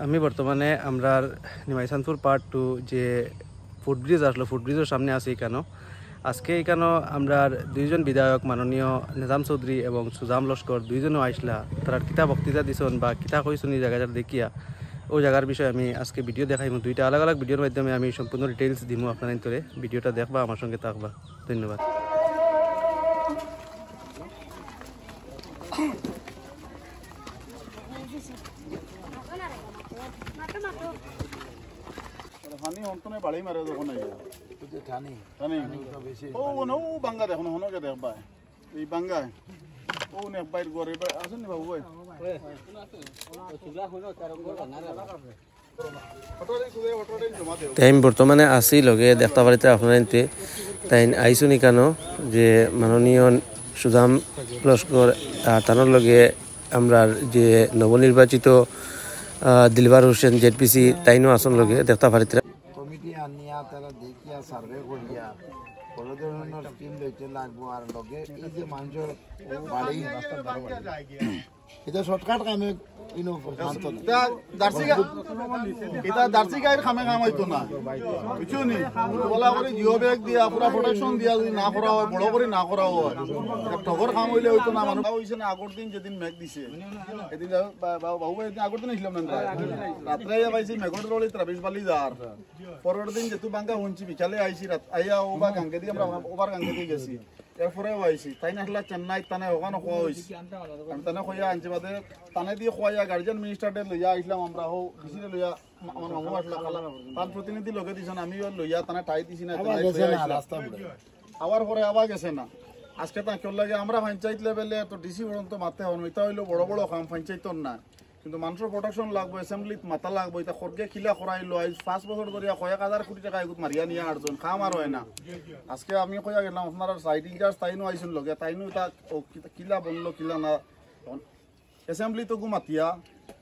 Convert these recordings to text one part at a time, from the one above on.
আমি বর্তমানে আমরা নিমাইসানপুর পার্ট 2 যে ফুটব্রিজ আসলো ফুটব্রিজের সামনে আছি এখানে। আজকে এখানে আমরা দুইজন বিধায়ক মাননীয় নিজাম চৌধুরী এবং সুজাম লস্কর দুইজনও আইসলা তারা কিতা বক্তৃতা দিছেন বা কিতা কইছেন এই জায়গাটা দেখিয়া ওই জায়গার বিষয়ে আমি আজকে ভিডিও দেখাইমু। দুইটা আলাদা আলাদা ভিডিওর মাধ্যমে আমি সম্পূর্ণ ডিটেইলস দিমু আপনারা ইন্তরে ভিডিওটা দেখবা আমার সঙ্গে থাকবা। ধন্যবাদ। পানি অন্তনে বাড়ি মারে যখন ও নো বাঙ্গা দেখুন হনকে দেখবা এই বাঙ্গা ও নে বাইর গরে আসেন নি বাবু ভাই টাইম বর্তমানে আসি লগে দেখতে পারিতে আপনারা তাই আইসুন কেন যে মাননীয় সুজাম লস্কর তানোর লগে আমরা যে নবনির্বাচিত দিলবার হোসেন জেডপিসি তাইনও আসন লগে দেখতে পারিতে কমিটি আনিয়া তারা দেখিয়া সার্ভে করিয়া বড় ধরনের স্কিম লইতে লাগবো আর লগে এই যে মানুষের বাড়ি এটা শর্টকাট কামে ইনো জার্সি গাইর খামে কাম হইতো না কিছু নি বলা করে জিও ব্যাগ দিয়া পুরা প্রোটেকশন দিয়া যদি না করা হয় বড় করে না করা হয় ঠগর কাম হইলে হইতো না মানুষ হইছে না আগর দিন যেদিন মেঘ দিছে এদিন বাবু ভাই আগর দিন আসলাম না রাত্রে পাইছি মেঘর রলি 23 বালি যার পরের দিন যেহেতু বাঙ্গা হুঁচি বিকালে আইছি রাত আইয়া ওবা গাঙ্গে দিয়ে আমরা ওবার গাঙ্গে দিয়ে গেছি এরপরেও আইছি তাই না আসলে চেন্নাই তানে ওখানে খোয়া হয়েছি আমি তানে খোয়া আনছি বাদে তানে দিয়ে খোয়া গার্জিয়ান মিনিস্টারটে লইয়া আসলাম আমরা হো ডিসিরে লইয়া আমার মামু আসলো খালা তার প্রতিনিধি লগে দিছেন আমি লইয়া তানে টাই দিছি না আবার পরে আবার গেছে না আজকে তা কেউ লাগে আমরা পঞ্চায়েত লেভেলে তো ডিসি পর্যন্ত মারতে হন এটা হইলো বড় বড় কাম পঞ্চায়েতর না কিন্তু মানুষের প্রোটেকশন লাগবে অ্যাসেম্বলিত মাথা লাগবে এটা খড়গে খিলা করাইলো আজ 5 বছর ধরে 1000 কোটি টাকা এগুত মারিয়া নিয়ে আটজন খাম আর হয় না আজকে আমি কইয়া গেলাম আপনারা সাইড ইনচার্জ তাইনো আইছেন লগে তাইনো তা কিলা বললো কিলা না অ্যাসেম্বলি তো মাতিয়া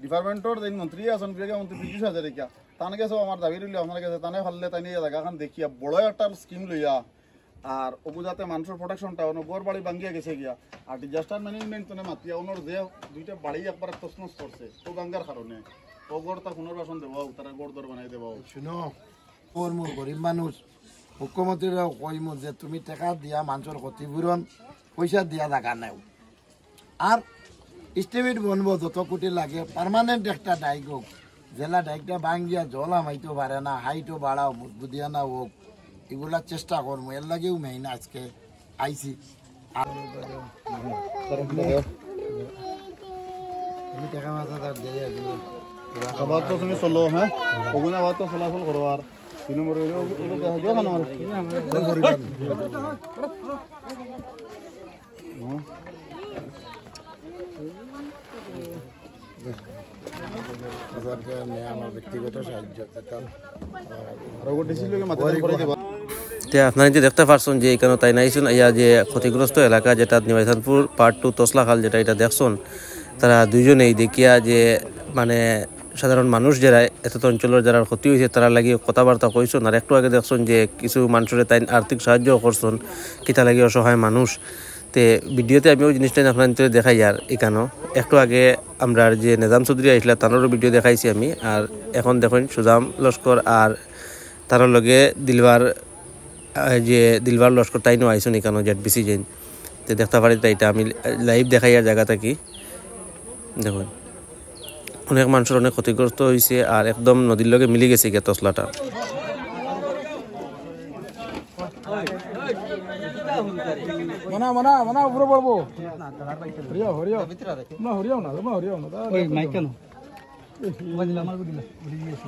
ডিপার্টমেন্টর দিন মন্ত্রী আছেন বিভাগীয় মন্ত্রী ব্রিটিশ হাজারিকা তানে গেছে আমার দাবি রইল আপনার কাছে তানে ফাললে তাই নিয়ে জায়গাখান দেখিয়া বড় একটা স্কিম লইয়া আর ওগু যাতে মানুষের প্রোটেকশনটা গড় বাড়ি ভাঙ্গিয়া গেছে গিয়া আর ডিজাস্টার ম্যানেজমেন্ট তো মাতিয়া ওনার যে দুইটা বাড়ি একবার তছনছ করছে ও ভাঙ্গার কারণে ও গড়টা পুনর্বাসন দেবো তারা গড় দর বানাই দেবো শুনো ওর মোর গরিব মানুষ মুখ্যমন্ত্রীরাও কইম যে তুমি টাকা দিয়া মানুষের ক্ষতিপূরণ পয়সা দিয়া জায়গা নেও আর এস্টিমেট বনবো যত কোটি লাগে পার্মানেন্ট একটা ডাইক হোক জেলা ডাইকটা ভাঙ্গিয়া জল আমাইতে পারে না হাইটও বাড়াও বুদিয়া না হোক এগুলা চেষ্টা করবো এর লাগেও মেইন আজকে আইসি আমি টাকা মাথা তার দিয়ে আবার তো তুমি চলো হ্যাঁ ওগুলো আবার তো চলাচল করো আর 3 নম্বর আমার ব্যক্তিগত সাহায্য আপনারা যে দেখতে পারছেন যে এখানে তাই নাইছেন ইয়া যে ক্ষতিগ্রস্ত এলাকা যেটা নিমাইসানপুর পার্ট 2 তসলাখাল যেটা এটা দেখছেন তারা দুইজনেই দেখিয়া যে মানে সাধারণ মানুষ যারা এত অঞ্চলের যারা ক্ষতি হয়েছে তারা লাগি কথাবার্তা কইছেন আর একটু আগে দেখছেন যে কিছু মানুষের তাই আর্থিক সাহায্য করছেন কিতা লাগে অসহায় মানুষ তে ভিডিওতে আমি ওই জিনিসটা আপনাদের দেখাই আর এখানেও একটু আগে আমরা যে নিজাম চৌধুরী আইসলা তারও ভিডিও দেখাইছি আমি আর এখন দেখুন সুজাম লস্কর আর তার লগে দিলবার লস্কর তাইনও আইসুন এখানেও জেডপিসি যেন তো দেখতে পারি তাইটা আমি লাইভ দেখাই আর জায়গাটা কি দেখুন অনেক মানুষের অনেক ক্ষতিগ্রস্ত হয়েছে আর একদম নদীর লগে মিলি গেছে গিয়ে তসলাটা মনা মনা মনা উপরে পড়বো হরিয়া হরিয়া না হরিয়াও না হরিয়াও না ওই মাইক কেন বলিলা আমার দিলা ভুলে গেছি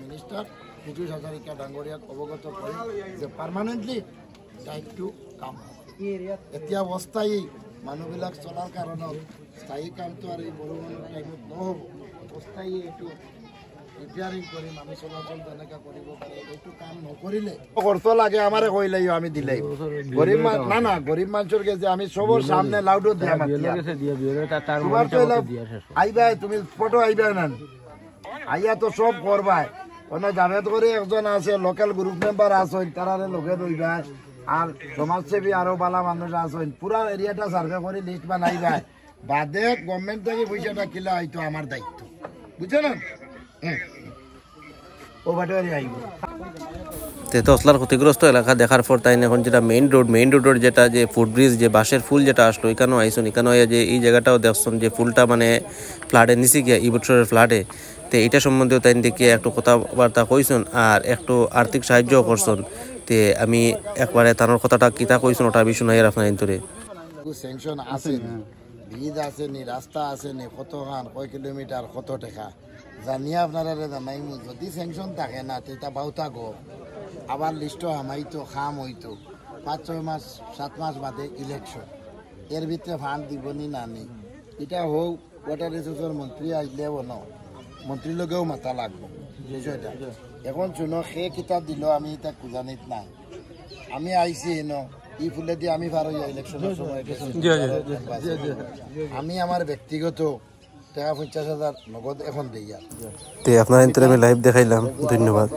মিনিস্টার ব্রিটিশ হাজারিকা ডাঙ্গরিয়াক অবগত করে যে পার্মানেন্টলি দায়িত্ব কাম এতিয়া অস্থায়ী মানুহবিলাক চলার কারণে স্থায়ী কামটো আর এই বড় মানুষ টাইমত নহব অস্থায়ী একটু রিপেয়ারিং করে মানুষ চলাচল যেনেকা কৰিব পাৰে এইটো কাম নকৰিলে খরচ লাগে আমারে কইলাই আমি দিলাই গরিব না না গরিব মানুষের কাছে আমি সবার সামনে লাউডো দিয়া আইবা তুমি ফটো আইবা না আইয়া তো সব করবাই অন্য জাভেদ করে একজন আছে লোকাল গ্রুপ মেম্বার আছেন তারারে লগে রইবা আর সমাজসেবী আরো বালা মানুষ আছেন পুরা এরিয়াটা সার্ভে করে লিস্ট বানাইবা বাদে গভর্নমেন্ট থেকে পয়সাটা কিলা হয়তো আমার দায়িত্ব, বুঝছেন? ও বাটে আইব তে তসলার ক্ষতিগ্রস্ত এলাকা দেখার পর তাই এখন যেটা মেইন রোডের যেটা যে ফুটব্রিজ যে বাঁশের ফুল যেটা আসলো এখানেও আইসুন, এখানেও যে এই জায়গাটাও দেখছেন যে ফুলটা মানে ফ্লাডে নিচে গিয়া এই বছরের ফ্লাডে, তো এটা সম্বন্ধেও তাই দেখিয়ে একটু কথাবার্তা কইসুন আর একটু আর্থিক সাহায্যও করছেন। তে আমি একবারে তানোর কথাটা কিতা কইসুন ওটা আমি শুনাইয়ার আপনার ইন্তরে। স্যাংশন আছে, ব্রিজ আছে নি, রাস্তা আছে নি, কত খান, কয় কিলোমিটার, কত টাকা জানিয়ে আপনারা জানাই। যদি স্যাংশন থাকে না এটা বাউতা গো আবার লিস্ট হামাইতো খাম হইতো 5-6 মাস 7 মাস বাদে ইলেকশন, এর ভিতরে ফান্ড দিবনি না নি, এটা হোক ওয়াটার রিসোর্সের মন্ত্রী আইলেও ন মন্ত্রীর লগেও মাথা লাগবো বিষয়টা। এখন শুনো সে কিতাব দিল আমি এটা জানিত না, আমি আইসি এনো ই ফুলে দিয়ে আমি পারো ইলেকশনের সময় আমি আমার ব্যক্তিগত টাকা 50,000 নগদ এখন দিই। তে আপনার ইন্তরে আমি লাইভ দেখাইলাম, ধন্যবাদ।